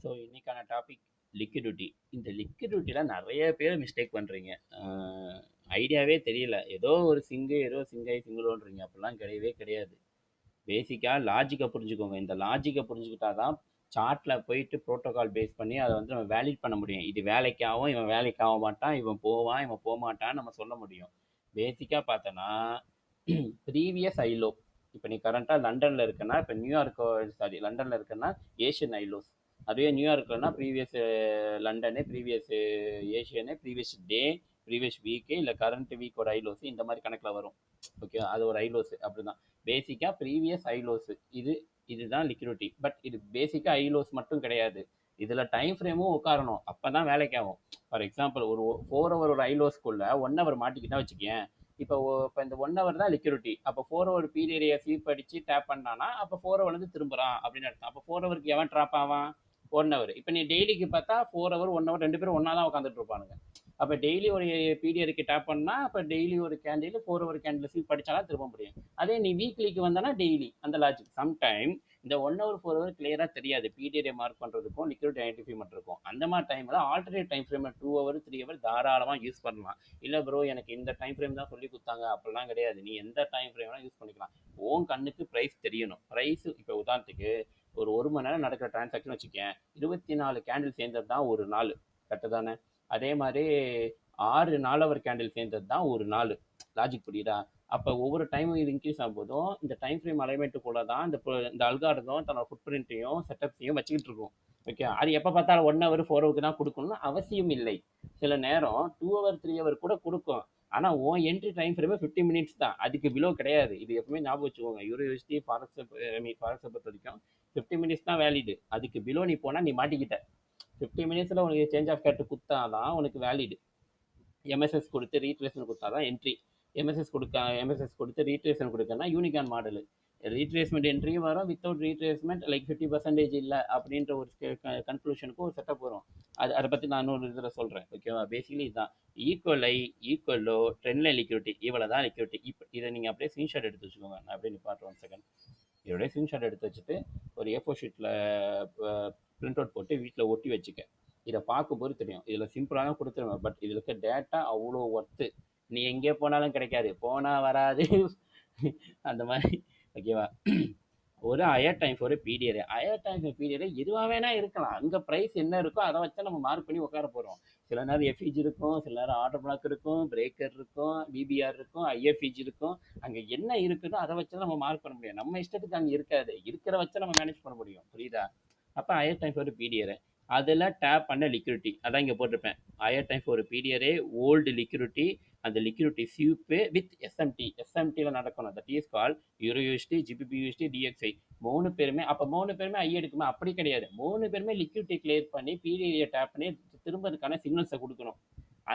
So இன்னைக்கான topic liquidity. இந்த லிக்விடிட்டியில் நிறைய பேர் மிஸ்டேக் பண்ணுறீங்க. ஐடியாவே தெரியல. ஏதோ ஒரு சிங்கிளோன்றீங்க. அப்படிலாம் கிடையவே கிடையாது. பேசிக்காக லாஜிக்கை புரிஞ்சுக்கோங்க. இந்த லாஜிக்கை புரிஞ்சுக்கிட்டா தான் சார்ட்டில் போயிட்டு ப்ரோட்டோகால் பேஸ் பண்ணி அதை வந்து நம்ம வேலிட் பண்ண முடியும். இது வேலைக்கு ஆகும், இவன் வேலைக்கு ஆக மாட்டான், இவன் போவான், இவன் போக மாட்டான்னு நம்ம சொல்ல முடியும். பேசிக்காக பார்த்தோன்னா ப்ரீவியஸ் ஐலோ. இப்போ நீ கரண்ட்டாக லண்டனில் இருக்கன்னா, இப்போ நியூயார்க்கோ சாரி லண்டனில் இருக்கன்னா ஏஷியன் ஐலோஸ். அதுவே நியூயார்க்லனா previous London, previous Asian, previous day, previous week, இல்லை கரண்ட் வீக்கோட ஐலோஸ் இந்த மாதிரி கணக்கில் வரும். ஓகே, அது ஒரு ஐலோஸ். அப்படி தான் பேசிக்காக ப்ரீவியஸ் ஐலோஸ். இதுதான் லிக்விடிட்டி. பட் இது பேசிக்காக ஐலோஸ் மட்டும் கிடையாது. இதில் டைம் ஃப்ரேமும் உட்காரணும். அப்போ தான் வேலைக்கு ஆகும். ஃபார் எக்ஸாம்பிள் ஒரு 4 ஹவர் ஒரு ஐலோஸ்க்குள்ள 1 ஹவர் மாட்டிக்கிட்டா வச்சுக்கேன். இப்போ இந்த 1 ஹவர் தான் லிக்விடிட்டி. அப்போ 4 ஹவர் பீரியடைய ஸ்வீப் அடிச்சு டேப் பண்ணானா அப்போ 4 ஹவர் வந்து திரும்புறான் அப்படின்னு அர்த்தம். அப்போ 4 ஹவருக்கு எவன் ட்ராப் ஆவான்? 1 ஹவர். இப்போ நீ டெய்லிக்கு பார்த்தா 4 ஹவர் 1 ஹவர் 2 பேரும் ஒன்றா தான் உட்காந்துட்டு இருப்பானுங்க. அப்போ டெய்லி ஒரு பீரியடுக்கு டேப் பண்ணால் அப்போ டெய்லி ஒரு கேண்டில் 4 ஹவர் கேண்டில் ஸ்வீப் படிச்சாலும் திரும்ப முடியும். அதே நீ வீக்லிக்கு வந்தானா டெய்லி அந்த லாஜிக். சம்டைம் இந்த 1 ஹவர் 4 ஹவர் கிளியராக தெரியாது பிடிஏ மார்க் பண்ணுறதுக்கும் லிக்விடிட்டி ஐடென்டிஃபை பண்ணுறதுக்கும். அந்த மாதிரி டைமில் ஆல்டர்னேட் டைம் ஃப்ரேமில் 2 ஹவர் 3 ஹவர் தாராளமாக யூஸ் பண்ணலாம். இல்லை ப்ரோ எனக்கு இந்த டைம் ஃப்ரேம் தான் சொல்லி கொடுத்தாங்க அப்படிலாம் கிடையாது. நீ எந்த டைம் ஃப்ரேம் வேணால் யூஸ் பண்ணிக்கலாம். உன் கண்ணுக்கு ப்ரைஸ் தெரியணும். ப்ரைஸ் இப்போ உதாரணத்துக்கு ஒரு மணி நேரம் நடக்கிற டிரான்சாக்ஷன் வச்சுக்கேன். 24 கேண்டில் சேர்ந்தது தான் ஒரு நாள். கரெக்டு தானே? அதே மாதிரி 6 4 ஹவர் கேண்டில் சேர்ந்தது தான் ஒரு நாள். லாஜிக் புரியுதா? அப்போ ஒவ்வொரு டைமும் இது இன்க்ரீஸ் ஆகும் போதும் இந்த டைம் ஃப்ரேம் அலைன்மெண்ட்டுக்குள்ள தான் இந்த அல்காரிதம் தன்னோட ஃபுட் பிரிண்ட்டையும் செட்டப்ஸையும் வச்சுக்கிட்டு இருக்கும். ஓகே, அது எப்போ பார்த்தாலும் 1 ஹவர் 4 ஹவருக்கு தான் கொடுக்கணும்னு அவசியம் இல்லை. சில நேரம் 2 ஹவர் 3 ஹவர் கூட கொடுக்கும். ஆனால் உன் என்ட்ரி டைம் ஃப்ரேமே 50 மினிட்ஸ் தான். அதுக்கு பிலோ கிடையாது. இது எப்பவுமே ஞாபகம் வச்சுக்கோங்க. யூனிவர்சிட்டி ஃபாரக்ஸை பொறுத்த வரைக்கும் 50 மினிட்ஸ் தான் வேலிடு. அதுக்கு பிலோ நீ போனால் நீ மாட்டிக்கிட்ட. 50 மினிட்ஸில் உனக்கு சேஞ்ச் ஆஃப் கேட்டு கொடுத்தா தான் உனக்கு வேலிடு. எம்எஸ்எஸ் கொடுத்து ரீட்ரேஷன் கொடுத்தா தான் என்ட்ரி. எம்எஸ்எஸ் கொடுத்து ரீட்ரேஷன் கொடுக்கனா யூனிகான் மாடல். ரீட்ரேஸ்மெண்ட் என்ட்ரியும் வரும், வித்தவுட் ரீட்ரேஸ்மெண்ட் லைக் 50% இல்லை அப்படின்ற ஒரு கன்க்ளூஷனுக்கு ஒரு செட்டப் வரும். அதை பற்றி நான் இன்னொரு இதில் சொல்கிறேன். ஓகேவா? பேசிக்கலி இதுதான் ஈக்குவலோ ட்ரெண்ட் லைன் லிக்விடிட்டி. இவ்வளோ தான் லிக்விடிட்டி. இப்போ இதை நீங்கள் அப்படியே ஸ்க்ரீன்ஷாட் எடுத்து வச்சுக்கோங்க. நான் அப்படியே நிப்பாட்டுறேன் 1 செகண்ட். இதோடய ஸ்க்ரீன்ஷாட் எடுத்து வச்சுட்டு ஒரு A4 ஷீட்டில் பிரிண்ட் அவுட் போட்டு வீட்டில் ஒட்டி வச்சுக்க. இதை பார்க்கும்போது தெரியும். இதில் சிம்பிளாக தான் கொடுத்துருவேன். பட் இதில் இருக்க டேட்டா அவ்வளோ ஒர்த்து. நீ எங்கே போனாலும் கிடைக்காது, போனால் வராது அந்த மாதிரி. ஓகேவா? ஒரு higher time for higher time period எதுவாக வேணா இருக்கலாம். அங்கே ப்ரைஸ் என்ன இருக்கோ அதை வச்சா நம்ம மார்க் பண்ணி உட்கார போகிறோம். சில நேரம் எஃப்இஜி இருக்கும், சில நேரம் ஆர்டர் பிளாக் இருக்கும், பிரேக்கர் இருக்கும், பிபிஆர் இருக்கும், ஐஎஃப்இஜி இருக்கும். அங்கே என்ன இருக்குதோ அதை வச்சு நம்ம மார்க் பண்ண முடியும். நம்ம இஷ்டத்துக்கு அங்கே இருக்காது, இருக்கிற வச்சு நம்ம மேனேஜ் பண்ண முடியும். புரியுதா? அப்போ ஹையர் டைம் ஃபார் பீரியட் அதில் டேப் பண்ண லிக்விடிட்டி அதான் இங்கே போட்டிருப்பேன். ஹையர் டைம் ஃபார் பீரியடே ஓல்டு லிக்விடிட்டி. அந்த லிக்விடிட்டி சியூப்பு வித் எஸ்எம்டியில் நடக்கணும். That is call யூரோயூஎஸ்டி, ஜிபிபியூஎஸ்டி, டிஎக்ஸ்ஐ. 3 பேருமே. அப்போ 3 பேருமே ஐ எடுக்குமா? அப்படி கிடையாது. 3 பேருமே லிக்விடிட்டி கிளியர் பண்ணி பீரியடை டேப் பண்ணி திரும்பதுக்கான சிக்னல்ஸை கொடுக்கணும்.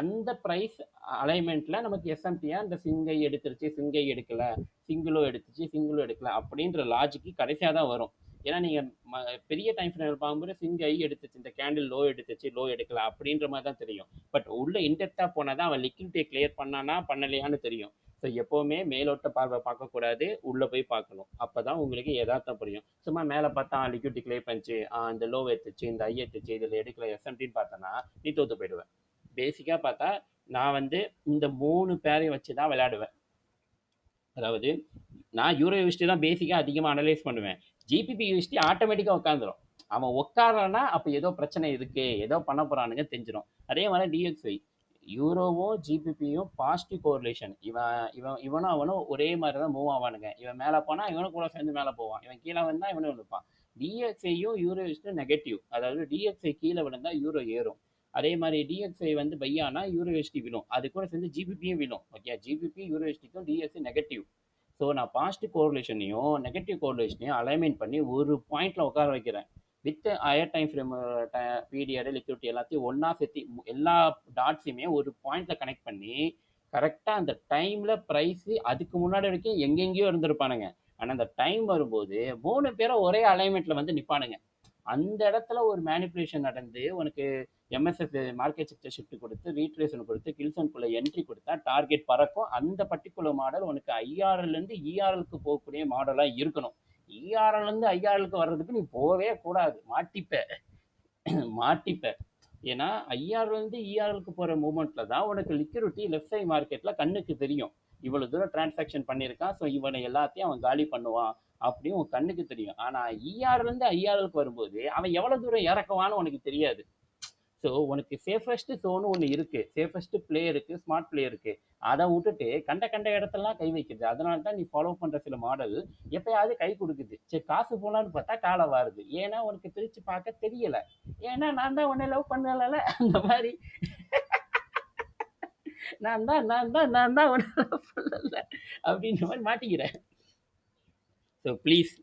அந்த ப்ரைஸ் அலைன்மெண்ட்டில் நமக்கு எஸ்எம்டியா இந்த சிங்கை எடுத்துருச்சு, சிங்கை எடுக்கல, சிங்கிளோ எடுத்துச்சு, சிங்கிளோ எடுக்கல அப்படின்ற லாஜிக்கு கடைசியாக தான் வரும். ஏன்னா நீங்கள் பெரிய டைம் ஃப்ரேம் பார்க்கும்போது சிங்கை எடுத்துச்சு, இந்த கேண்டில் லோ எடுத்துச்சு, லோ எடுக்கல அப்படின்ற மாதிரி தான் தெரியும். பட் உள்ள இன்டெப்த்தாக போனால் தான் அவன் லிக்விடிட்டியை கிளியர் பண்ணானா பண்ணலையான்னு தெரியும். ஸோ எப்போவுமே மேலோட்ட பார்வை பார்க்கக்கூடாது, உள்ளே போய் பார்க்கணும். அப்போ தான் உங்களுக்கு எதார்த்தம் புரியும். சும்மா மேலே பார்த்தா லிக்விடிட்டி கிளியர் பண்ணிச்சு, இந்த லோ எடுத்துச்சு, இந்த ஐ எடுத்துச்சு, இதில் எடுக்கல எஸ்எம்டின்னு பார்த்தோன்னா நீ தோற்று போயிடுவேன். பேசிக்காக பார்த்தா நான் வந்து இந்த 3 பேரையும் வச்சு தான் விளையாடுவேன். அதாவது நான் யூரோ யூஎஸ்டி தான் பேசிக்காக அதிகமாக அனலைஸ் பண்ணுவேன். ஜிபிபி யூஎஸ்டி ஆட்டோமேட்டிக்காக உட்காந்துரும். அவன் உட்காரனா அப்போ ஏதோ பிரச்சனை இருக்குது, ஏதோ பண்ண போகிறானுங்க தெரிஞ்சிடும். அதே மாதிரி டிஎக்ஸ்ஐ யூரோவும் ஜிபிபியும் பாசிட்டிவ் கோரிலேஷன். இவனும் அவனும் ஒரே மாதிரி தான் மூவ் ஆவானுங்க. இவன் மேலே போனால் இவனும் கூட சேர்ந்து மேலே போவான், இவன் கீழே வந்தால் இவனும் விழுப்பான். டிஎக்ஸ்ஐயும் யூரோ யூஎஸ்டியும் நெகட்டிவ். அதாவது டிஎக்ஸ்ஐ கீழே விழுந்தால் யூரோ ஏறும். அதே மாதிரி டிஎக்ஸ்ஐ வந்து பையானா யூரோஎஸ்டி விழும், அது கூட சேர்ந்து ஜிபிபியும் விழும். ஓகே, ஜிபிபி யூரோஎஸ்டிக்கும் டிஎக்ஸ்ஐ நெகட்டிவ். ஸோ நான் பாசிட்டிவ் கோரிலேஷனையும் நெகட்டிவ் கோரிலேஷனையும் அலைன்மெண்ட் பண்ணி ஒரு பாயிண்டில் உட்கார வைக்கிறேன். With higher time frame period liquidity எல்லாத்தையும் ஒன்றா சேர்த்து எல்லா டாட்ஸையுமே ஒரு பாயிண்டில் கனெக்ட் பண்ணி கரெக்டாக அந்த டைமில் ப்ரைஸு அதுக்கு முன்னாடி வரைக்கும் எங்கெங்கேயோ இருந்திருப்பானுங்க. ஆனால் அந்த டைம் வரும்போது 3 பேரும் ஒரே அலைன்மெண்ட்டில் வந்து நிற்பானுங்க. அந்த இடத்துல ஒரு மேனிப்புலேஷன் நடந்து உனக்கு எம்எஸ்எஃப் மார்க்கெட் செக்டர் ஷிஃப்ட் கொடுத்து ரீட்ரேஷன் கொடுத்து கில்சனுக்குள்ள என்ட்ரி கொடுத்தா டார்கெட் பறக்கும். அந்த பர்டிகுலர் மாடல் உனக்கு ஐஆர்எல்லேருந்து இஆர்எலுக்கு போகக்கூடிய மாடலாக இருக்கணும். இஆர்எல்லேருந்து ஐஆர்எலுக்கு வர்றதுக்கு நீ போகவே கூடாது, மாட்டிப்ப. மாட்டிப்ப. ஏன்னா ஐஆர்லேருந்து இஆர்எலுக்கு போகிற மூமெண்ட்டில் தான் உனக்கு லிக்விடிட்டி லெஃப்ட் சைட் மார்க்கெட்டில் கண்ணுக்கு தெரியும். இவ்வளோ தூரம் டிரான்சாக்ஷன் பண்ணியிருக்கான், ஸோ இவனை எல்லாத்தையும் அவன் காலி பண்ணுவான் அப்படின்னு உன் கண்ணுக்கு தெரியும். ஆனால் இஆர்லேருந்து ஐஆர்எலுக்கு வரும்போது அவன் எவ்வளோ தூரம் இறக்குவான்னு உனக்கு தெரியாது. ஸோ உனக்கு சேஃபஸ்ட் ஸோனு ஒன்று இருக்குது, சேஃபஸ்ட் பிளே இருக்குது, ஸ்மார்ட் பிளே இருக்குது. அதை விட்டுட்டு கண்ட கண்ட இடத்துலலாம் கை வைக்குது. அதனால தான் நீ ஃபாலோ பண்ணுற சில மாடல் எப்பயாவது கை கொடுக்குது. சரி காசு போகலான்னு பார்த்தா காலை வாருது. ஏன்னா உனக்கு பிரித்து பார்க்க தெரியலை. ஏன்னா நான் தான் உன்னை லவ் பண்ணல அந்த மாதிரி. நான் தான் உன்னை லவ் பண்ணல அப்படின்ற மாதிரி மாட்டிக்கிறேன். So please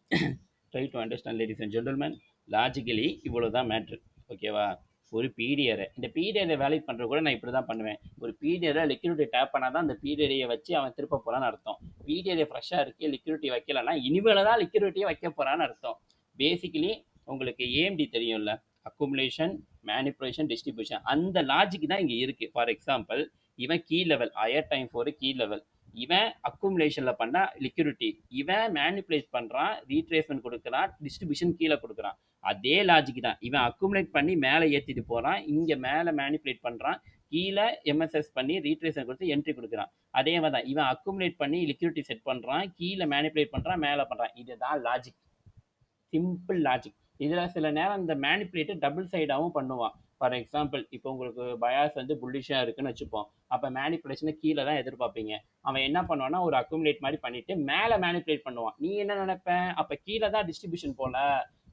try to understand ladies and gentlemen. Logically இவ்வளோ தான் மேட்ரு. ஓகேவா? ஒரு பிடிஆரை இந்த பிடிஆரை வேலிட் பண்ணுறது கூட நான் இப்படி தான் பண்ணுவேன். ஒரு பிடிஆரை லிக்விடிட்டி டேப் பண்ணால் தான் அந்த பிடிஆரையை வச்சு அவன் திருப்ப போகிறான்னு அர்த்தம். பிடிஆரை ஃப்ரெஷ்ஷாக இருக்குது, லிக்விடிட்டி வைக்கலன்னா இனிமேல் தான் லிக்விடிட்டியை வைக்க போகிறான்னு அர்த்தம். பேசிக்கலி உங்களுக்கு ஏஎம்டி தெரியும்ல, அக்குமுலேஷன், மேனிப்புலேஷன், டிஸ்ட்ரிபியூஷன். அந்த லாஜிக் தான் இங்கே இருக்குது. ஃபார் எக்ஸாம்பிள், இவன் key level, higher time for key level, இவன் அக்குமுலேஷனில் பண்ணால் லிக்விடிட்டி, இவன் மேனிப்புலேட் பண்ணுறான், ரீட்ரேஸ்மெண்ட் கொடுக்குறான், டிஸ்ட்ரிபியூஷன் கீழே கொடுக்குறான். அதே லாஜிக் தான். இவன் அக்குமுலேட் பண்ணி மேலே ஏற்றிட்டு போகிறான், இங்கே மேலே மேனிப்புலேட் பண்ணுறான், கீழே எம்எஸ்எஸ் பண்ணி ரீட்ரேஸ்மெண்ட் கொடுத்து என்ட்ரி கொடுக்குறான். அதே மாதிரி தான் இவன் அக்குமுலேட் பண்ணி லிக்விடிட்டி செட் பண்ணுறான், கீழே மேனிப்புலேட் பண்ணுறான், மேலே பண்ணுறான். இதுதான் லாஜிக், சிம்பிள் லாஜிக். இதில் சில நேரம் இந்த மேனிப்புலேட்டு டபுள் சைடாகவும் பண்ணுவான். ஃபார் எக்ஸாம்பிள், இப்போ உங்களுக்கு பயாஸ் வந்து புல்லிஷாக இருக்குன்னு வச்சுப்போம். அப்போ மேனிப்புலேஷனை கீழே தான் எதிர்பார்ப்பீங்க. அவன் என்ன பண்ணுவான்னா ஒரு அக்குமுலேட் மாதிரி பண்ணிவிட்டு மேலே மேனிப்புலேட் பண்ணுவான். நீ என்ன நினைப்பேன்? அப்போ கீழே தான் டிஸ்ட்ரிபியூஷன் போல,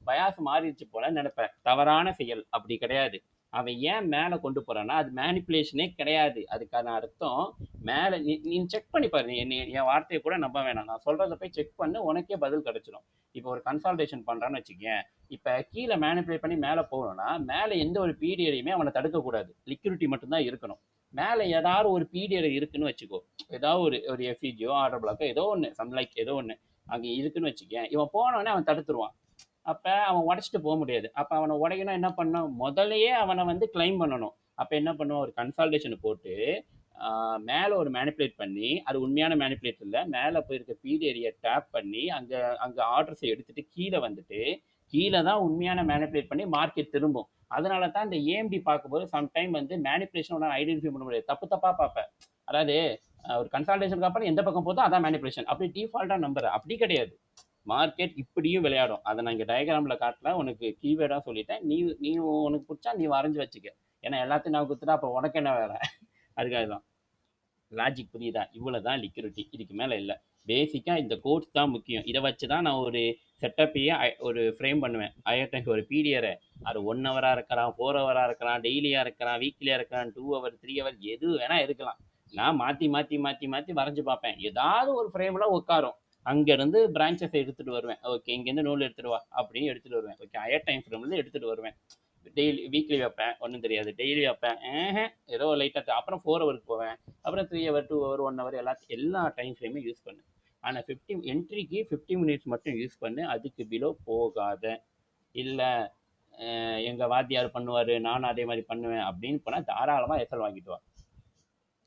பயாஸ் மாறிடுச்சு போல நினைப்பேன். தவறான செயல். அப்படி கிடையாது. அவன் ஏன் மேலே கொண்டு போகிறான்னா அது மேனிப்புலேஷனே கிடையாது. அதுக்கான அர்த்தம் மேலே நீ செக் பண்ணி பாரு. என் வார்த்தையை கூட நம்ப வேணாம், நான் சொல்கிறத போய் செக் பண்ணு, உனக்கே பதில் கிடச்சிடும். இப்போ ஒரு கன்சால்டேஷன் பண்ணுறான்னு வச்சுக்கேன். இப்போ கீழே மேனிப்புலேட் பண்ணி மேலே போகணும்னா மேலே எந்த ஒரு பீடியரையுமே அவனை தடுக்கக்கூடாது, லிக்விடிட்டி மட்டும்தான் இருக்கணும். மேலே ஏதாவது ஒரு பீடியரை இருக்குன்னு வச்சுக்கோ, ஏதாவது ஒரு எஃப்இஜியோ ஆர்டர் பிளாக்கோ ஏதோ ஒன்று, சம்லைக் ஏதோ ஒன்று அங்கே இருக்குன்னு வச்சுக்கேன். இவன் போனோடனே அவன் தடுத்துருவான். அப்போ அவன் உடச்சிட்டு போக முடியாது. அப்போ அவனை உடைக்கணும், என்ன பண்ணணும்? முதலையே அவனை வந்து கிளைம் பண்ணணும். அப்போ என்ன பண்ணுவான்? ஒரு கன்சால்டேஷனை போட்டு மேலே ஒரு மேனிப்புலேட் பண்ணி, அது உண்மையான மேனிப்புலேட் இல்லை, மேலே போயிருக்க பிடிஏரியை டேப் பண்ணி அங்கே ஆர்டர்ஸை எடுத்துகிட்டு கீழே வந்துட்டு கீழே தான் உண்மையான மேனிப்புலேட் பண்ணி மார்க்கெட் திரும்பும். அதனால தான் இந்த ஏஎம்டி பார்க்கும்போது சம்டைம் வந்து மேனிப்புலேஷன் ஒன்றால் ஐடென்டிஃபை பண்ண முடியாது, தப்பாக பார்ப்பேன். அதாவது ஒரு கன்சால்டேஷனுக்கு அப்புறம் எந்த பக்கம் போதோ அதான் மேனிப்புலேஷன், அப்படி டிஃபால்ட்டாக நம்புறேன். அப்படி கிடையாது. மார்க்கெட் இப்படியும் விளையாடும். அதை நான் இங்கே டயக்ராமில் காட்டல, உனக்கு கீவேர்டாக சொல்லிட்டேன். நீ உனக்கு பிடிச்சா நீ வரைஞ்சி வச்சுக்க. ஏன்னா எல்லாத்தையும் நான் கொடுத்துட்டா அப்போ உனக்கு என்ன வேலை? அதுக்காக தான். லாஜிக் புரியுதா? இவ்வளோ தான் லிக்விடிட்டி, இதுக்கு மேலே இல்லை. பேசிக்காக இந்த கோட்ஸ் தான் முக்கியம். இதை வச்சு தான் நான் ஒரு செட்டப்பையே ஒரு ஃப்ரேம் பண்ணுவேன். ஐஎன்எஸ் ஒரு பிடிஆரை, அது 1 ஹவராக இருக்கலாம், 4 ஹவராக இருக்கலாம், டெய்லியாக இருக்கலாம், வீக்லியாக இருக்கலாம், 2 ஹவர் 3 ஹவர் எது வேணால் இருக்கலாம். நான் மாற்றி மாற்றி மாற்றி மாற்றி வரைஞ்சி பார்ப்பேன். ஏதாவது ஒரு ஃப்ரேமில் உட்காரும். அங்கேருந்து பிரான்ச்சஸை எடுத்துகிட்டு வருவேன். ஓகே, இங்கேருந்து நூல் எடுத்துகிட்டு வா அப்படின்னு எடுத்துகிட்டு வருவேன். ஓகே, ஹையர் டைம் ஃப்ரேம்லேருந்து எடுத்துகிட்டு வருவேன். டெய்லி வீக்லி வைப்பேன், ஒன்றும் தெரியாது. டெய்லி வைப்பேன், ஏதோ லைட்டாக. அப்புறம் 4 ஹவருக்கு போவேன், அப்புறம் 3 ஹவர், 2 ஹவர், 1 ஹவர், எல்லா டைம் ஃப்ரேமும் யூஸ் பண்ணு. ஆனால் என்ட்ரிக்கு 50 மினிட்ஸ் மட்டும் யூஸ் பண்ணு. அதுக்கு பிலோ போகாத. இல்லை எங்கள் வாத்தியார் பண்ணுவார், நானும் அதே மாதிரி பண்ணுவேன் அப்படின்னு போனால் தாராளமாக எஸ்எல் வாங்கிட்டு வா.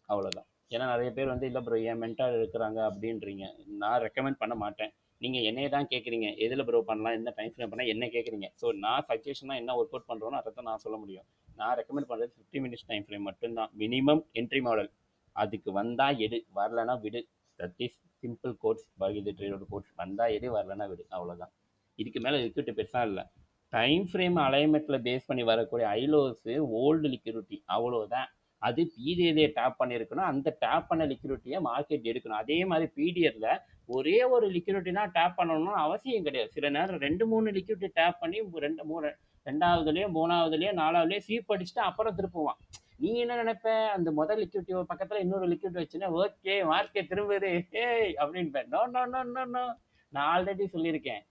அவ்வளோதான். ஏன்னா நிறைய பேர் வந்து இல்லை ப்ரோ என் மென்டார் இருக்கிறாங்க அப்படின்றீங்க. நான் ரெக்கமெண்ட் பண்ண மாட்டேன். நீங்கள் என்னையே தான் கேட்குறீங்க, எதில் ப்ரோ பண்ணலாம், என்ன டைம் ஃப்ரேம் பண்ணால் என்ன கேட்குறீங்க. ஸோ நான் சஜஷனாக என்ன ஒர்க் அவுட் பண்ணுறோன்னு அதை தான் நான் சொல்ல முடியும். நான் ரெக்கமெண்ட் பண்ணுறது 50 மினிட்ஸ் டைம் ஃப்ரேம் மட்டும்தான், மினிமம் என்ட்ரி மாடல். அதுக்கு வந்தால் எடு, வரலன்னா விடு. That is simple quotes, Bhagavat ட்ரேடோட கோட்ஸ். வந்தால் எடு, வரலன்னா விடு, அவ்வளோதான். இதுக்கு மேலே லிக்விடிட்டி பெருசாக இல்லை. டைம் ஃப்ரேம் அலைன்மெண்ட்டில் பேஸ் பண்ணி வரக்கூடிய ஐலோஸு ஓல்டு லிக்விடிட்டி, அவ்வளோதான். அது பிடிஏரியை டேப் பண்ணியிருக்கணும், அந்த டேப் பண்ண லிக்விடிட்டியை மார்க்கெட் எடுக்கணும். அதே மாதிரி பிடிஆரில் ஒரே ஒரு லிக்விடிட்டி தான் டேப் பண்ணணும்னு அவசியம் கிடையாது. சில நேரம் 2-3 லிக்விடிட்டி டேப் பண்ணி 2வதுலேயோ 3வதுலேயோ 4வதுலேயோ ஸ்வீப் அடிச்சுட்டு அப்புறம் திருப்புவான். நீ என்ன நினைப்ப? அந்த முதல் லிக்விடிட்டி பக்கத்தில் இன்னொரு லிக்விடிட்டி வச்சுன்னா ஓகே மார்க்கெட் திரும்புது ஏய் அப்படின்பேன். No no no no no, நான் ஆல்ரெடி சொல்லியிருக்கேன்.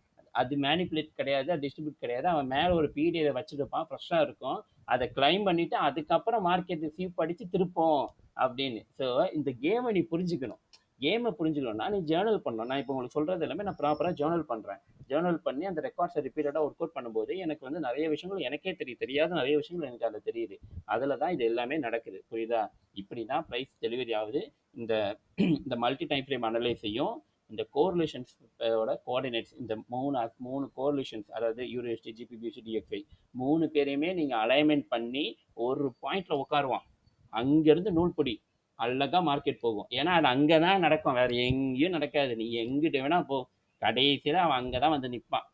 அது மேனிப்புலேட் கிடையாது, அது டிஸ்ட்ரிபியூட் கிடையாது. அவன் மேலே ஒரு பிடிஐ வச்சுருப்பான், ஃப்ரெஷ்ஷாக இருக்கும். அதை கிளைம் பண்ணிவிட்டு அதுக்கப்புறம் மார்க்கெட் ஸ்வீப் அடித்து திருப்போம் அப்படின்னு. ஸோ இந்த கேமை நீ புரிஞ்சுக்கணும். கேமை புரிஞ்சுக்கணும்னா நீ ஜேர்னல் பண்ணணும். நான் இப்போ உங்களுக்கு சொல்கிறது எல்லாமே நான் ப்ராப்பராக ஜேர்னல் பண்ணுறேன். ஜேர்னல் பண்ணி அந்த ரெக்கார்ட்ஸை ரிப்பீட்டடாக ஒர்க் அவுட் பண்ணும்போது எனக்கு வந்து நிறைய விஷயங்கள் எனக்கே தெரியாத நிறைய விஷயங்கள் எனக்கு அதில் தெரியுது. அதில் தான் இது எல்லாமே நடக்குது. புரியுதா? இப்படி தான் ப்ரைஸ் டெலிவரி ஆகுது. இந்த மல்டி டைம் ஃப்ரேம் அனலைஸையும் இந்த கோரிலேஷன்ஸோட கோஆர்டினேட்ஸ் இந்த மூணு கோரிலேஷன்ஸ், அதாவது யூரோஎஸ்டி, ஜிபிபிஎஸ்டி, டிஎக்ஸ்ஐ, மூணு பேரையுமே நீங்கள் அலைன்மெண்ட் பண்ணி ஒரு பாயிண்ட்ல உட்காருவான். அங்கேருந்து நூல்பொடி அழகா மார்க்கெட் போகும். ஏன்னா அது அங்கே தான் நடக்கும், வேற எங்கேயும் நடக்காது. நீ எங்கிட்ட வேணா போ, கடைசியில் அவன் அங்கே தான் வந்து நிற்பான்.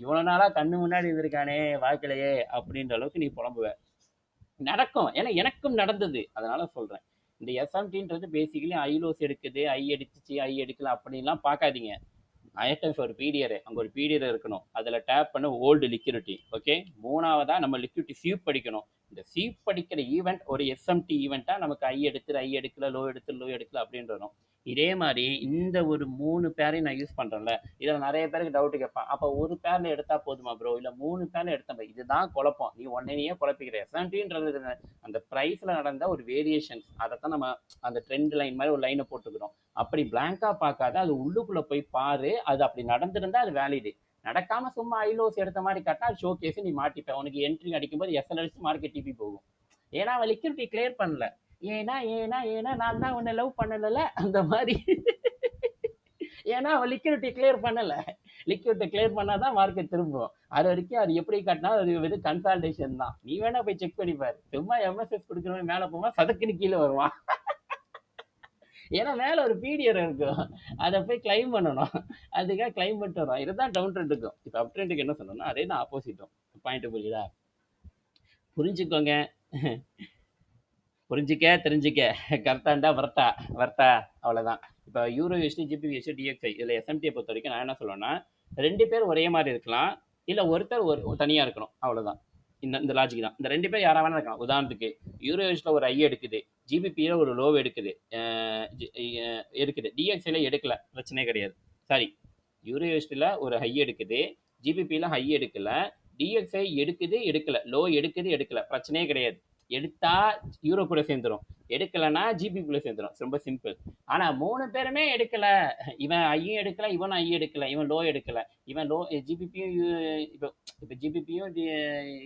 இவ்வளோ நாளாக கண்ணு முன்னாடி இருந்திருக்கானே வாழ்க்கையிலேயே அப்படின்ற அளவுக்கு நீ புலம்புவ. நடக்கும். ஏன்னா எனக்கும் நடந்தது, அதனால சொல்றேன். இந்த எஸ்எம்டின்றது பேசிக்கலி ஐலோஸ் எடுக்குது, ஐ அடிச்சிச்சு, ஐ எடுக்கல அப்படின்லாம் பார்க்காதீங்க. ஐட்டம்ஸ் ஒரு பீடியர், அங்கே ஒரு பீடியர் இருக்கணும், அதில் டேப் பண்ண ஓல்டு லிக்விடிட்டி. ஓகே, மூணாவதா நம்ம லிக்விடிட்டி சீப் படிக்கணும். இந்த சீப் படிக்கிற ஈவெண்ட் ஒரு எஸ்எம்டி ஈவெண்ட்டாக நமக்கு ஐ எடுத்து ஐ எடுக்கல, லோ எடுத்து லோ எடுக்கல அப்படின்ற வரும். இதே மாதிரி இந்த ஒரு 3 பேரையும் நான் யூஸ் பண்ணுறேன்ல, இதில் நிறைய பேருக்கு டவுட் கேட்பான், அப்போ ஒரு பேரில் எடுத்தால் போதுமா ப்ரோ, இல்லை 3 பேரில் எடுத்தா? இதுதான் குழப்பம், நீ ஒன்னையே குழப்பிக்கிற. எஸ்எம்டின்றது அந்த ப்ரைஸில் நடந்த ஒரு வேரியேஷன்ஸ், அதை தான் நம்ம அந்த ட்ரெண்ட் லைன் மாதிரி ஒரு லைனை போட்டுக்கிறோம். அப்படி பிளாங்காக பார்க்காத, அது உள்ளுக்குள்ளே போய் பாரு. அது அப்படி நடந்திருந்தா அது வேலிடு. நடக்காம சும்மா ஐலோஸ் எடுத்த மாதிரி கட்டினா அது ஷோ கேஸ், நீ மாட்டிப்ப. உனக்கு என்ட்ரி அடிக்கும்போது எஸ்எல் அடிச்சு மார்க்கெட் டிபி போகும். ஏன்னா அவன் லிக்விடிட்டி கிளியர் பண்ணல. ஏன்னா ஏன்னா ஏன்னா நான் தான் உன்னை லவ் பண்ணல அந்த மாதிரி. ஏன்னா அவன் லிக்விடிட்டி கிளியர் பண்ணல. லிக்விடிட்டி கிளியர் பண்ணாதான் மார்க்கெட் திரும்பும். அது வரைக்கும் அது எப்படி காட்டினா அது வெது கன்சால்டேஷன் தான். நீ வேணா போய் செக் பண்ணிப்பாரு. சும்மா எம்எஸ்எஸ் கொடுக்குறவன் மேலே போவா, சதக்குன்னு கீழே வருவான். ஏன்னா மேலே ஒரு பீடியர் இருக்கும், அதை போய் கிளைம் பண்ணணும். அதுக்காக கிளைம் பண்ணிட்டு வரோம். இதுதான் டவுன் ட்ரெண்டுக்கும். இப்போ அப் ட்ரெண்டுக்கு என்ன சொல்லணும்னா அதே தான் ஆப்போசிட்டும். பாயிண்ட் புரியுதா? புரிஞ்சுக்கோங்க. புரிஞ்சிக்க தெரிஞ்சிக்க கரெக்டாண்டா வரட்டா வரட்டா, அவ்வளோதான். இப்போ யூரோ யூஎஸ்டி, ஜிபிஎஸ்டி, டிஎக்ஸ்ஐ, இதில் எஸ்எம்டியை பொறுத்த வரைக்கும் நான் என்ன சொல்லுவேன்னா, 2 பேர் ஒரே மாதிரி இருக்கலாம், இல்லை ஒருத்தர் ஒரு தனியாக இருக்கணும், அவ்வளோதான். இந்த லாஜிக் தான். இந்த 2 பேர் யாராக வேணா இருக்கலாம். உதாரணத்துக்கு யூரோ யூஎஸ்டியில் ஒரு ஐ எடுக்குது, ஜிபிபியில் ஒரு லோ எடுக்குது, எடுக்குது, டிஎக்ஸ்ஐல எடுக்கல, பிரச்சனையே கிடையாது. சாரி, யூரோ யூஎஸ்டியில் ஒரு ஹை எடுக்குது, ஜிபிபியில் ஹை எடுக்கல, டிஎக்ஸ்ஐ எடுக்குது எடுக்கல, லோ எடுக்குது எடுக்கல, பிரச்சனையே கிடையாது. எடுத்தா யூரோ கூட சேர்ந்துடும், எடுக்கலைன்னா ஜிபிக்குள்ளே சேர்ந்துடும். ரொம்ப சிம்பிள். ஆனால் 3 பேருமே எடுக்கல, இவன் ஐயும் எடுக்கல, இவனும் ஐ எடுக்கல, இவன் லோ எடுக்கல, இவன் லோ ஜிபிபியும் இப்போ இப்போ ஜிபிபியும்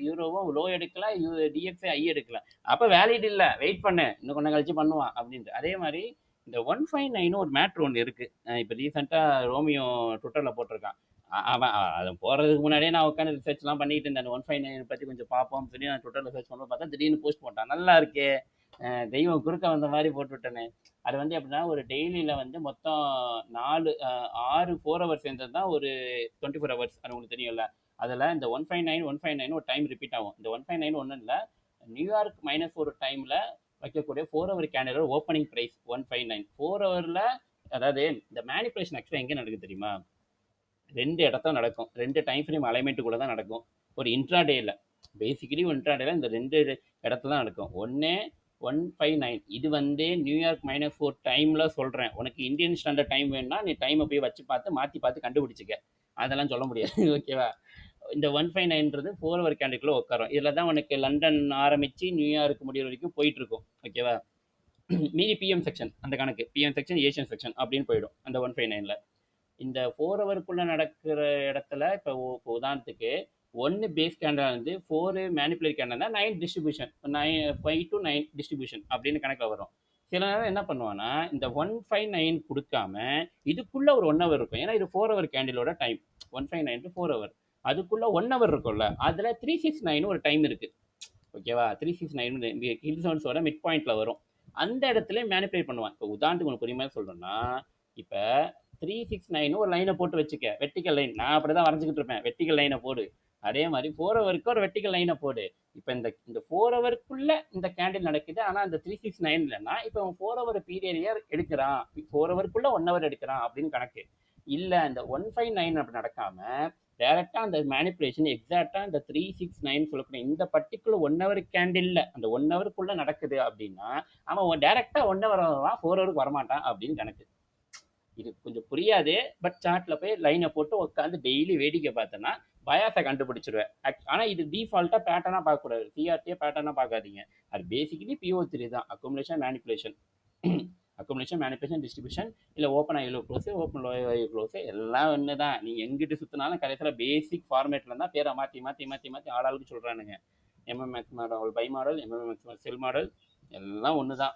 யூரோவும் லோ எடுக்கல, டிஎக்ஸை ஐ எடுக்கல, அப்போ வேலிட் இல்லை, வெயிட் பண்ணு, இன்னும் கொஞ்சம் கழிச்சு பண்ணுவான் அப்படின்ட்டு. அதே மாதிரி இந்த 159 ஒரு மேட்ரு ஒன்று இருக்குது. இப்போ ரீசெண்டாக ரோமியோ ட்விட்டரில் போட்டிருக்கான். அவன் அதை போகிறதுக்கு முன்னாடியே நான் உட்காந்து ரிசர்ச்லாம் பண்ணிட்டு இருந்தேன். 159 பற்றி கொஞ்சம் பார்ப்போம் சொல்லி நான் ட்விட்டரில் சர்ச் பண்ணும்போது பார்த்தா திடீர்னு போஸ்ட் போட்டான். நல்லா இருக்கே, தெய்வம் குறுக்க வந்த மாதிரி போட்டு விட்டேனே. அது வந்து எப்படின்னா, ஒரு டெய்லியில் வந்து மொத்தம் 6 4 ஹவர்ஸ் சேர்ந்தது தான் ஒரு 24 ஹவர்ஸ். அது உங்களுக்கு தெரியும்ல. அதில் இந்த 159 ஒரு டைம் ரிப்பீட் ஆகும். இந்த 159 ஒன்றும் இல்லை, நியூயார்க் -4 டைமில் வைக்கக்கூடிய 4 ஹவர் கேண்டிலோட ஓப்பனிங் ப்ரைஸ் 159. 4 ஹவரில், அதாவது இந்த மேனிப்புலேஷன் ஆக்சுவலாக எங்கே நடக்குது தெரியுமா? 2 இடத்துல நடக்கும். 2 டைம் ஃப்ரேம் அலைன்மெண்ட்டுக்குள்ள தான் நடக்கும். ஒரு இன்ட்ராடேயில், பேசிக்கலி இன்ட்ராடேயில் இந்த 2 இடத்துல தான் நடக்கும். ஒன்று 159, இது வந்து நியூயார்க் -4 டைமில் சொல்கிறேன். உனக்கு இந்தியன் ஸ்டாண்டர்ட் டைம் வேணும்னா நீ டைமை போய் வச்சு பார்த்து மாற்றி பார்த்து கண்டுபிடிச்சிக்க, அதெல்லாம் சொல்ல முடியாது. ஓகேவா? இந்த 159ன்றது 4 ஹவர் கேண்டிலுக்குள்ளே உட்காரும். இதில் தான் உனக்கு லண்டன் ஆரம்பித்து நியூயார்க் முடிகிற வரைக்கும் போயிட்டுருக்கும். ஓகேவா? மீதி பிஎம் செக்ஷன், அந்த கணக்கு பிஎம் செக்ஷன், ஏஷியன் செக்ஷன் அப்படின்னு போயிடும் அந்த 159ல். இந்த 4 ஹவருக்குள்ளே நடக்கிற இடத்துல இப்போ உதாரணத்துக்கு 1 பேஸ் கேண்டல் வந்து 4 மேனிப்புலேட் கேண்டல் தான் 9 டிஸ்ட்ரிபியூஷன், 5 to 9 டிஸ்ட்ரிபியூஷன் அப்படின்னு கணக்கில் வரும். சில நேரம் என்ன பண்ணுவான்னா, இந்த 159 கொடுக்காம இதுக்குள்ளே ஒரு 1 ஹவர் இருக்கும். ஏன்னா இது 4 ஹவர் கேண்டிலோட டைம். 159 to 4 ஹவர், அதுக்குள்ளே 1 ஹவர் இருக்கும்ல, அதில் 369 ஒரு டைம் இருக்குது. ஓகேவா? 369 ஹில் ஜோன்ஸோட மிட் பாயிண்ட்டில் வரும். அந்த இடத்துல மேனிப்புலேட் பண்ணுவான். இப்போ உதாரணத்துக்கு உங்களுக்கு புரியுமா சொல்கிறேன்னா, இப்போ 369 ஒரு லைனை போட்டு வச்சுக்க, வெர்டிக்கல் லைன். நான் அப்படி தான் வரைஞ்சிக்கிட்டு இருப்பேன், வெர்டிக்கல் லைனை போடு. அதே மாதிரி 4 ஹவருக்கு ஒரு வெர்டிக்கல் லைனை போடு. இப்போ இந்த 4 ஹவருக்குள்ள இந்த கேண்டில் நடக்குது, ஆனால் அந்த 369 இல்லைன்னா இப்போ 4 ஹவர் பீரியட் எடுக்கிறான், 4 ஹவருக்குள்ள 1 ஹவர் எடுக்கிறான் அப்படின்னு கணக்கு இல்லை. இந்த 159 அப்படி நடக்காம டேரெக்டாக அந்த மேனிப்புலேஷன் எக்ஸாக்டாக இந்த 369 சொல்லக்கூடிய இந்த பர்டிகுலர் 1 ஹவர் கேண்டில் அந்த 1 ஹவருக்குள்ளே நடக்குது அப்படின்னா அவன் டேரெக்டாக 1 ஹவர் வருவான், 4 ஹவருக்கு வரமாட்டான் அப்படின்னு கணக்கு. இது கொஞ்சம் புரியாது, பட் சார்ட்டில் போய் லைனை போட்டு உட்காந்து டெய்லி வேடிக்கை பார்த்தோன்னா பயாஸை கண்டுபிடிச்சிடுவேன். ஆனால் இது டிஃபால்ட்டாக பேட்டர்னாக பார்க்கக்கூடாது, சிஆர்டியை பேட்டர்னாக பார்க்காதீங்க. அது பேசிக்கலி PO3 தான், accumulation manipulation. Accumulation manipulation distribution, இல்லை open high low close, open low high low close, எல்லாம் ஒன்று தான். நீங்கள் எங்கிட்டு சுற்றினாலும் கடைசியில் பேசிக் ஃபார்மேட்டில் தான் பேரை மாற்றி மாற்றி மாற்றி மாற்றி ஆளாளுக்கு சொல்கிறானுங்க. MMX model by model, MMX sell model, எல்லாம் ஒன்று தான்.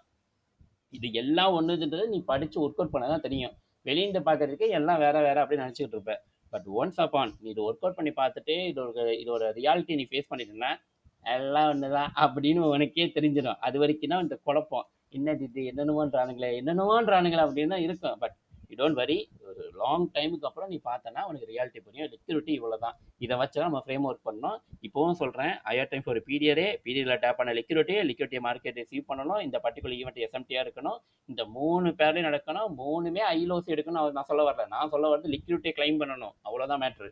இது எல்லாம் ஒன்றுன்றது நீ படித்து ஒர்க் அவுட் பண்ண தான் தெரியும். வெளியிருந்து பார்க்கறதுக்கு எல்லாம் வேற வேற அப்படின்னு நினச்சிக்கிட்டு இருப்பேன். பட் ஒன்ஸ் அப்பான் நீ இது ஒர்க் அவுட் பண்ணி பார்த்துட்டு இதோட ரியாலிட்டி நீ ஃபேஸ் பண்ணிட்டேன்னா எல்லாம் ஒண்ணுதான் அப்படின்னு உனக்கே தெரிஞ்சிடும். அது வரைக்கும் தான் இந்த குழப்பம். என்னது இது என்னென்னமோன்றானுங்களே அப்படின்னு தான் இருக்கும். But you don't worry. ஒரு லாங் டைமுக்கு அப்புறம் நீ பார்த்தனா உனக்கு ரியாலிட்டி புரியும். லிக்விடிட்டி இவ்வளவுதான். இதை வச்சு தான் நம்ம ஃப்ரேம் ஒர்க் பண்ணோம். இப்போவும் சொல்றேன், ஐஆர் டைம் ஃபார் பீரியட்ல டேப் பண்ண லிக்விடிட்டி மார்க்கெட் ரிசீவ் பண்ணணும். இந்த பர்டிகுலர் ஈவெண்ட் எஸ்எம்டியா இருக்கணும். இந்த 3 பேர்லையும் நடக்கணும். 3மே ஐலோசி எடுக்கணும். நான் சொல்ல வரல. நான் சொல்ல வரது லிக்விடிட்டியை கிளைம் பண்ணணும். அவ்வளவுதான் மேட்ரு.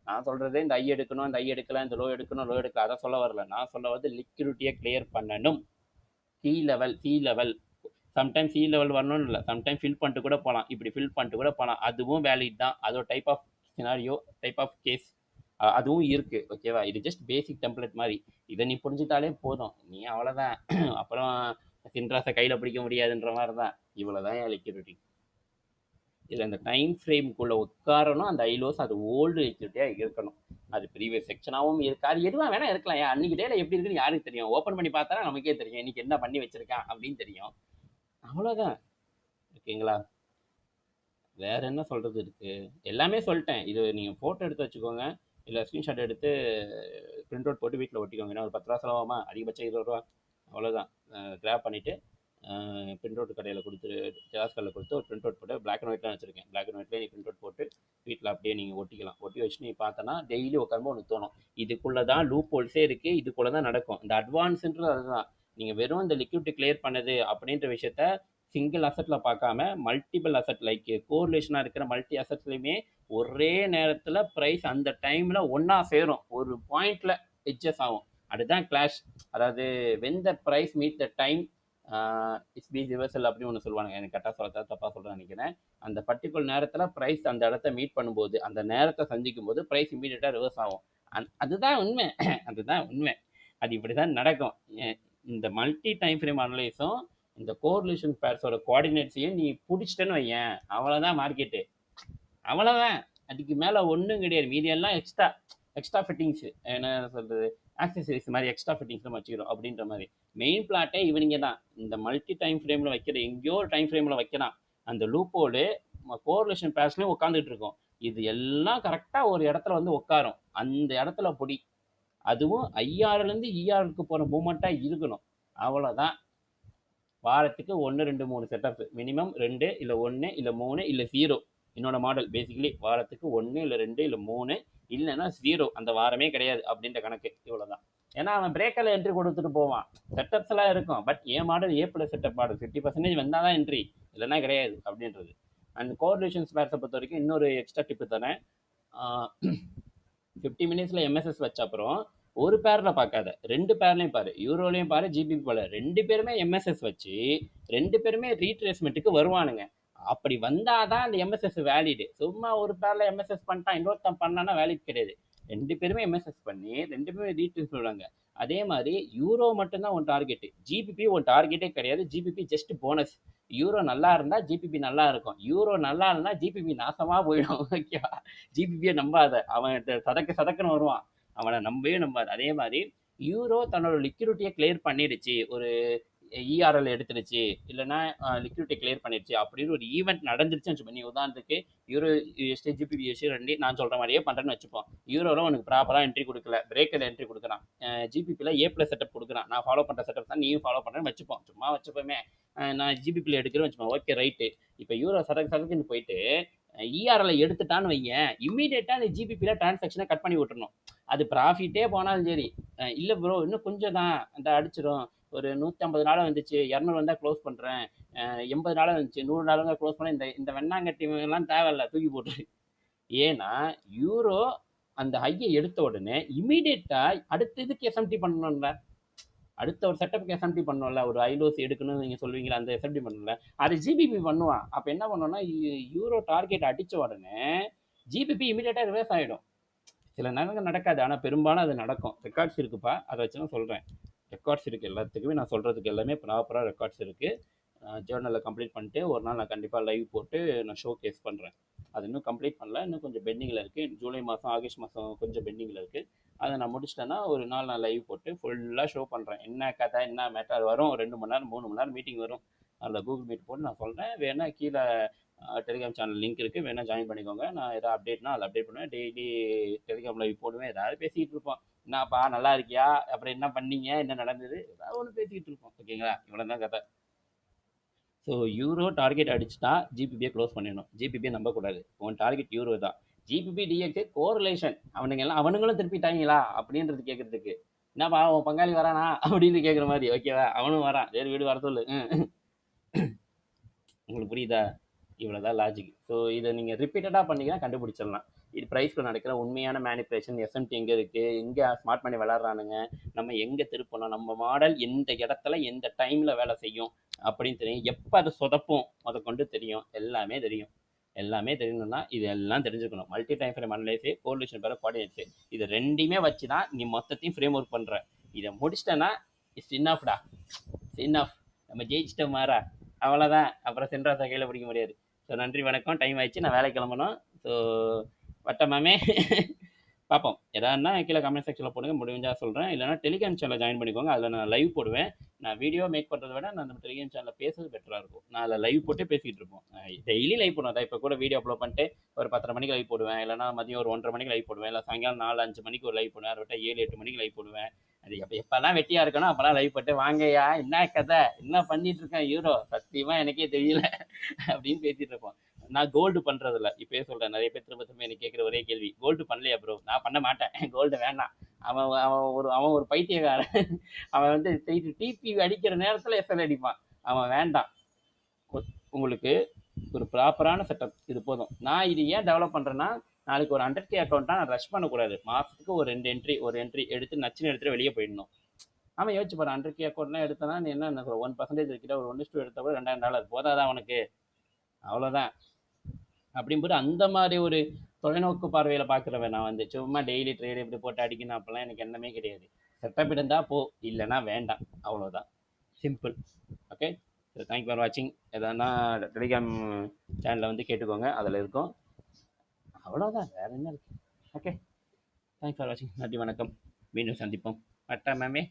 நான் சொல்றது இந்த ஐ எடுக்கணும், இந்த ஐ எடுக்கலாம், இந்த லோ எடுக்கணும், லோ எடுக்கலாம், அதை சொல்ல வரல. நான் சொல்ல வந்து லிக்விடிட்டியை கிளியர் பண்ணணும். C level sometime C level வரணும்னு இல்லை, சம்டைம் ஃபில் பண்ணிட்டு கூட போகலாம். இப்படி ஃபில் பண்ணிட்டு கூட போகலாம். அதுவும் வேலிட் தான். அதோட type of scenario, type of case அதுவும் இருக்கு. ஓகேவா? இது ஜஸ்ட் பேசிக் டெம்ப்ளேட் மாதிரி. இதை நீ புரிஞ்சுட்டாலே போதும். நீ அவ்வளோதான். அப்புறம் சின்ராஸை கையில் பிடிக்க முடியாதுன்ற மாதிரி தான். இவ்வளோதான் என் லிக்விடிட்டி. இதில் இந்த டைம் ஃப்ரேம்குள்ளே உட்காரணும். அந்த ஐலோஸ் அது ஓல்டு லிக்விடிட்டியாக இருக்கணும். அது ப்ரீவியஸ் செக்ஷனாகவும் இருக்காது. எதுவாக வேணால் இருக்கலாம். ஏன் அன்றைக்கி டேல எப்படி இருக்குன்னு யாருக்கு தெரியும்? ஓப்பன் பண்ணி பார்த்தா நமக்கே தெரியும் இன்றைக்கி என்ன பண்ணி வச்சுருக்கான் அப்படின்னு தெரியும். அவ்வளோதான். ஓகேங்களா? வேறு என்ன சொல்கிறது இருக்குது? எல்லாமே சொல்லிட்டேன். இது நீங்கள் ஃபோட்டோ எடுத்து வச்சுக்கோங்க, இல்லை ஸ்க்ரீன்ஷாட் எடுத்து பிரிண்ட் அவுட் போட்டு வீட்டில் ஒட்டிக்கோங்க. ஏன்னா ஒரு 10 ரூபா செலவாகுமா? அதிகபட்சம் 20 ரூபா. அவ்வளோதான். கிராப் பண்ணிவிட்டு பிரிண்ட் அவுட் கடையில் கொடுத்து ஜெராக்ஸ் கடையில் கொடுத்து ஒரு பிரிண்ட் அவுட் போட்டு பிளாக் அண்ட் ஒயிட்லாம் வச்சுருக்கேன். பிளாக் அண்ட் ஒயிட்லேயே நீ பிரிண்ட் அவுட் போட்டு வீட்டில் அப்படியே நீங்கள் ஒட்டிக்கலாம். ஒட்டி வச்சு நீ பார்த்தனா டெய்லி உட்காரும்போது உனக்கு தோணும், இதுக்குள்ளே தான் லூப் ஹோல்ஸே இருக்குது, இதுக்குள்ளே தான் நடக்கும். இந்த அட்வான்ஸுன்றது அதுதான். நீங்கள் வெறும் இந்த லிக்விடிட்டி கிளியர் பண்ணது அப்படின்ற விஷயத்த சிங்கிள் அசட்டில் பார்க்காம மல்டிபிள் அசட் லைக் கோரிலேஷனாக இருக்கிற மல்டி அசட்ஸ்லையுமே ஒரே நேரத்தில் ப்ரைஸ் அந்த டைமில் ஒன்றா சேரும். ஒரு பாயிண்டில் எட்ஜஸ் ஆகும். அதுதான் கிளாஷ். அதாவது when the price meet the time it's peace reversal அப்படின்னு ஒன்று சொல்லுவாங்க. எனக்கு கரெக்டாக சொல்ல தப்பாக சொல்கிறேன்னு நினைக்கிறேன். அந்த பர்டிகுலர் நேரத்தில் ப்ரைஸ் அந்த இடத்த மீட் பண்ணும்போது, அந்த நேரத்தை சந்திக்கும் போது ப்ரைஸ் இமீடியட்டாக ரிவர்ஸ் ஆகும். அதுதான் உண்மை. அதுதான் உண்மை. அது இப்படி தான் நடக்கும். இந்த மல்டி டைம் ஃப்ரேம் அனலைஸும் இந்த கோரிலேஷன் பேர்ஸோட கோஆர்டினேட்ஸையும் நீ பிடிச்சிட்டேன்னு வையேன், அவ்வளோதான் மார்க்கெட்டு. அவ்வளோதான். அதுக்கு மேலே ஒன்றும் கிடையாது. மீதியெல்லாம் எக்ஸ்ட்ரா ஃபிட்டிங்ஸு, என்ன சொல்கிறது, ஆக்சசரிஸ் மாதிரி எக்ஸ்ட்ரா ஃபிட்டிங்ஸ் நம்ம வச்சுக்கிறோம் அப்படின்ற மாதிரி. மெயின் பிளாட்டே இவனிங்க தான். இந்த மல்டி டைம் ஃப்ரேமில் வைக்கிற எங்கேயோ ஒரு டைம் ஃப்ரேமில் வைக்கிறான். அந்த லூப்போடு கோரிலேஷன் பேர்ஸ்லேயும் உட்காந்துட்டு இருக்கோம். இது எல்லாம் கரெக்டாக ஒரு இடத்துல வந்து உட்காரும். அந்த இடத்துல பொடி. அதுவும் ஐஆர்லேருந்து இஆருக்கு போகிற மூமெண்ட்டாக இருக்கணும். அவ்வளோதான். வாரத்துக்கு 1 2 3 செட்டப் மினிமம் 2 இல்லை 1 இல்லை 3 இல்லை 0. என்னோட மாடல் பேசிக்கலி வாரத்துக்கு 1 இல்லை 2 இல்லை 3 இல்லைன்னா 0. அந்த வாரமே கிடையாது அப்படின்ற கணக்கு. இவ்வளோதான். ஏன்னா அவன் பிரேக்கரில் என்ட்ரி கொடுத்துட்டு போவான். செட்டப்ஸ் எல்லாம் இருக்கும். But N model A+ setup model 50% வந்தால் தான் என்ட்ரி, இல்லைன்னா கிடையாது அப்படின்றது. அண்ட் கோரிலேஷன்ஸ் பேர்ஸை பொறுத்த வரைக்கும் இன்னொரு எக்ஸ்ட்ரா டிப்பு தரேன். 50 மினிட்ஸில் எம்எஸ்எஸ் வச்ச அப்புறம் ஒரு பேரில் பார்க்காத, 2 பேர்லையும் பாரு. யூரோலையும் பாரு, ஜிபிபி பாரு. 2 பேருமே எம்எஸ்எஸ் வச்சு 2 பேருமே ரீட்ரேஸ்மெண்ட்டுக்கு வருவானுங்க. அப்படி வந்தாதான் அந்த எம்எஸ்எஸ் வேலிடு. சும்மா ஒரு பேரில் எம்எஸ்எஸ் பண்ணிட்டான் இன்னொருத்தன் பண்ணான்னா வேலிட் கிடையாது. 2 பேருமே எம்எஸ்எஸ் பண்ணி 2 பேருமே ரீட்ரேஸ் பண்ணுவாங்க. அதே மாதிரி யூரோ மட்டும்தான் உன் டார்கெட்டு. ஜிபிபி உன் டார்கெட்டே கிடையாது. GBP just bonus. யூரோ நல்லா இருந்தால் ஜிபிபி நல்லா இருக்கும். யூரோ நல்லா இருந்தால் ஜிபிபி நாசமாக போயிடும். ஓகேவா? ஜிபிபியை நம்பாத. அவன் சதக்குன்னு வருவான். அவனை நம்பவே நம்பாது. அதே மாதிரி யூரோ தன்னோட லிக்விடிட்டியை கிளியர் பண்ணிடுச்சு, ஒரு இஆர்எல் எடுத்துருச்சு, இல்லைன்னா லிக்விடிட்டி கிளியர் பண்ணிடுச்சு அப்படின்னு ஒரு ஈவெண்ட் நடந்துருச்சுன்னு வச்சுப்போம். நீ உதாரணத்துக்கு யூரோ யூஎஸ்டி ஜிபிபி யூஎஸ்டி ரெண்டு நான் சொல்கிற மாதிரியே பண்ணுறேன்னு வச்சுப்போம். யூரோவில் உனக்கு ப்ராப்பராக என்ட்ரி கொடுக்கல, பிரேக்கர் என்ட்ரி கொடுக்குறான். ஜிபிபியில் A+ செட்டப் கொடுக்குறான். நான் ஃபாலோ பண்ணுற செட்டப் தான் நீயும் ஃபாலோ பண்ணுறேன்னு வச்சுப்போம். சும்மா வச்சுப்போமே. நான் ஜிபிபியில் எடுக்கிறேன்னு வச்சுப்போம். Okay right. இப்போ யூரோ சதக்குன்னு போயிட்டு இஆர்எல் எடுத்துட்டான்னு வையேன், இம்மீடியட்டாக நீ ஜிபிபியில் டிரான்சாக்ஷனை கட் பண்ணி விட்டுறணும். அது ப்ராஃபிட்டே போனாலும் சரி. இல்லை ப்ரோ இன்னும் கொஞ்சம் தான் அந்த அடிச்சிடும், ஒரு 150 நாளாக வந்துச்சு, 200 வந்தால் க்ளோஸ் பண்ணுறேன், 80 நாளாக வந்துச்சு, 100 நாளாக தான் க்ளோஸ் பண்ணேன், இந்த வெண்ணாங்கட்டிலாம் தேவையில்ல, தூக்கி போட்டுரு. ஏன்னா யூரோ அந்த ஹையை எடுத்த உடனே இமீடியட்டாக அடுத்த இதுக்கு எஸ்எம்டி பண்ணணும்ல, அடுத்த ஒரு செட்டப்புக்கு எஸ்எம்டி பண்ணணும்ல, ஒரு ஐலோஸ் எடுக்கணும்னு நீங்கள் சொல்லுவீங்களா, அந்த எஸ்எம்டி பண்ணணும்ல, அது ஜிபிபி பண்ணுவான். அப்போ என்ன பண்ணோன்னா யூரோ டார்கெட் அடித்த உடனே ஜிபிபி இமீடியட்டாக ரிவர்ஸ் ஆகிடும். சில நேரங்கள் நடக்காது, ஆனால் பெரும்பாலும் அது நடக்கும். ரெக்கார்ட்ஸ் இருக்குப்பா, அதை வச்சு நான் சொல்கிறேன். ரெக்கார்ட்ஸ் இருக்குது எல்லாத்துக்குமே. நான் சொல்கிறதுக்கு எல்லாமே ப்ராப்பராக ரெக்கார்ட்ஸ் இருக்குது. ஜேர்னலில் கம்ப்ளீட் பண்ணிட்டு ஒரு நாள் நான் கண்டிப்பாக லைவ் போட்டு நான் ஷோ கேஸ் பண்ணுறேன். அது இன்னும் கம்ப்ளீட் பண்ணல, இன்னும் கொஞ்சம் பெண்டிங்கில் இருக்குது. ஜூலை மாதம் ஆகஸ்ட் மாதம் கொஞ்சம் பெண்டிங்கில் இருக்குது. அதை நான் முடிச்சிட்டேன்னா ஒரு நாள் நான் லைவ் போட்டு ஃபுல்லாக ஷோ பண்ணுறேன். என்ன கதை என்ன மேட்டர் வரும், 2 மணி நேரம் 3 மணி நேரம் மீட்டிங் வரும். அதில் கூகுள் மீட் போட்டு நான் சொல்கிறேன். வேணால் கீழே டெலிகிராம் சேனல் லிங்க் இருக்குது, வேணால் ஜாயின் பண்ணிக்கோங்க. நான் எதாவது அப்டேட்னா அதில் அப்டேட் பண்ணுவேன். டெய்லி டெலிகிராம் லைவ் போடுவேன். ஏதாவது பேசிக்கிட்டு இருப்போம். என்னப்பா நல்லா இருக்கியா, அப்புறம் என்ன பண்ணீங்க, என்ன நடந்தது, ஏதாவது ஒன்று பேசிக்கிட்டு இருப்போம். ஓகேங்களா, இவ்வளோ தான் கதை. ஸோ யூரோ டார்கெட் அடிச்சுட்டா ஜிபிபியை க்ளோஸ் பண்ணிடணும். ஜிபிபியை நம்பக்கூடாது. உன் டார்கெட் யூரோ தான். ஜிபிபி டிஎக்ஸே கோரிலேஷன். அவனுங்களும் திருப்பிட்டாங்களா அப்படின்றது கேட்கறதுக்கு, என்னப்பா உன் பங்காளி வரானா அப்படின்னு கேட்குற மாதிரி. ஓகேவா, அவனும் வரான், சரி வீடு வர சொல்லு. உங்களுக்கு புரியுதா? இவ்வளோதான் லாஜிக். ஸோ இதை நீங்கள் ரிப்பீட்டடாக பண்ணிங்கன்னா கண்டுபிடிச்சிடலாம். இது ப்ரைஸ்க்கு நடக்கிற உண்மையான மேனிப்புலேஷன், எஸ்எம்டி எங்கே இருக்குது, எங்கே ஸ்மார்ட் பண்ணி விளாட்றானுங்க, நம்ம எங்கே திருப்பணும், நம்ம மாடல் எந்த இடத்துல எந்த டைமில் வேலை செய்யும் அப்படின்னு தெரியும். எப்போ அதை சொதப்பும் அதை கொண்டு தெரியும். எல்லாமே தெரியும். எல்லாமே தெரியணும்னா இது எல்லாம் தெரிஞ்சுக்கணும். Multi time frame analyse, correlation பேர கோஆர்டினேட்ஸு, இது ரெண்டையுமே வச்சு தான் நீ மொத்தத்தையும் ஃப்ரேம் ஒர்க் பண்ணுற. இதை முடிச்சிட்டேன்னா இட்ஸ் இன்னாஃப்டா, இட்ஸ் இன்னாஃப். நம்ம ஜெயிச்சிட்டோம் மாறா, அவ்வளோதான். அப்புறம் சென்ட்ராஸை கையில் பிடிக்க முடியாது. ஸோ நன்றி, வணக்கம். டைம் ஆயிடுச்சு, நான் வேலைக்கு கிளம்பணும். ஸோ வட்டமாமே பார்ப்போம். எதான்னா கீழே கமெண்ட் செக்ஷனில் போடுங்க, முடிஞ்சால் சொல்கிறேன். இல்லைனா டெலிகிராம் சேனலில் ஜாயின் பண்ணிக்கோங்க. அதில் நான் லைவ் போடுவேன். நான் வீடியோ மேக் பண்ணுறதை விட நான் நம்ம டெலிகிராம் சேனலில் பேசுறது பெட்டராக இருக்கும். நான் அதில் லைவ் போட்டு பேசிகிட்டு இருப்போம். டெய்லி லைவ் போடுவேன். அதான் இப்போ கூட வீடியோ அப்லோட் பண்ணிட்டு ஒரு 10:30 மணிக்கு லைவ் போடுவேன். இல்லைனா மதியம் ஒரு 1:30 மணிக்கு லைவ் போடுவேன். இல்லை சாயங்காலம் 4-5 மணிக்கு ஒரு லைவ் போடுவேன். அதை விட்டால் 7-8 மணிக்கு லைவ் போடுவேன். அது எப்போல்லாம் வெட்டியாக இருக்கணும் அப்போல்லாம் லைவ் போட்டு, வாங்கய்யா என்ன கதை, என்ன பண்ணிட்டு இருக்கேன் யூரோ, சத்தியமாக எனக்கே தெரியல அப்படின்னு பேசிகிட்டு இருப்போம். நான் கோல்டு பண்ணுறதில்ல, இப்போயே சொல்கிறேன். நிறைய பேர் திரும்ப திரும்ப எனக்கு கேட்குற ஒரே கேள்வி, கோல்டு பண்ணலையா ப்ரோ? நான் பண்ண மாட்டேன். கோல்டு வேண்டாம். அவன் ஒரு பைத்தியக்காரன். அவன் வந்து டிபி அடிக்கிற நேரத்தில் எஸ்எல் அடிப்பான். அவன் வேண்டாம். உங்களுக்கு ஒரு ப்ராப்பரான செட்டப் இது போதும். நான் இது ஏன் டெவலப் பண்ணுறேன்னா, நாளைக்கு ஒரு 100K அக்கௌண்ட்டாக நான் ரஷ் பண்ணக்கூடாது. மாதத்துக்கு ஒரு 2 என்ட்ரி, ஒரு என்ட்ரி எடுத்து நச்சுன்னு எடுத்துகிட்டு வெளியே போயிடணும். அவன் யோசிச்சு பாரு, 100K அக்கௌண்ட்லாம் எடுத்தனா நீ என்ன சொல்ற, 1% இருக்கிட்ட ஒரு 1:2 எடுத்த கூட $2000 போதாதான் அவனுக்கு? அவ்வளோதான். அப்படிங்கும்போது அந்த மாதிரி ஒரு தொலைநோக்கு பார்வையில் பார்க்குறவன் நான் வந்து. சும்மா டெய்லி ட்ரேடு இப்படி போட்டு அடிக்கணும் அப்போல்லாம் எனக்கு எண்ணமே கிடையாது. செட்டப் இருந்தால் போ, இல்லைன்னா வேண்டாம். அவ்வளோதான், சிம்பிள். ஓகே, தேங்க்யூ ஃபார் வாட்சிங். எதனா டெலிகிராம் சேனலில் வந்து கேட்டுக்கோங்க, அதில் இருக்கும். அவ்வளோதான், வேறு என்ன இருக்குது? ஓகே, தேங்க்ஸ் ஃபார் வாட்சிங். நன்றி, வணக்கம். மீண்டும் சந்திப்போம். வட்டமாமே.